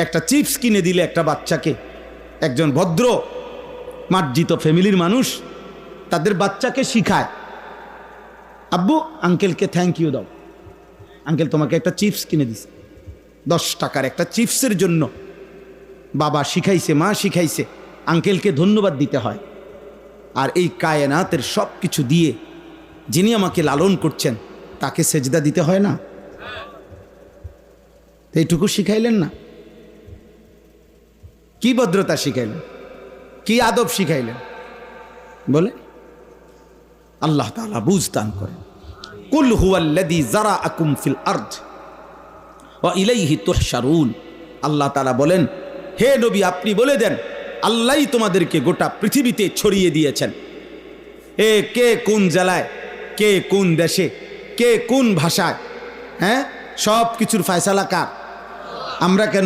একটা চিপস কিনে দিলে একটা বাচ্চাকে, একজন ভদ্র মার্জিত ফ্যামিলির মানুষ তাদের বাচ্চাকে শিখায়, আব্বু আঙ্কেলকে থ্যাংক ইউ দাও, আঙ্কেল তোমাকে একটা চিপস কিনে দিছে। 10 টাকার একটা চিপসের জন্য বাবা শিখাইছে, মা শিখাইছে, আঙ্কেলকে ধন্যবাদ দিতে হয়। আর এই কায়নাতের সব কিছু দিয়ে যিনি আমাকে লালন করছেন তাকে সেজদা দিতে হয় না? এইটুকু শিখাইলেন না? কি ভদ্রতা শিখাইলেন, কি আদব শিখাইলেন বলে? আল্লাহ তাআলা বুঝ দান করেন। কুল হুয়াল্লাযী যারাআকুম ফিল আরদ ওয়া ইলাইহি তুহশারুন। আল্লাহ তাআলা বলেন, হে নবী আপনি বলে দেন, আল্লাহই তোমাদেরকে গোটা পৃথিবীতে ছড়িয়ে দিয়েছেন। কে কোন জেলায়, কে কোন দেশে, কে কোন ভাষায়, হ্যাঁ, সব কিছুর ফয়সালা কার? আমরা কেন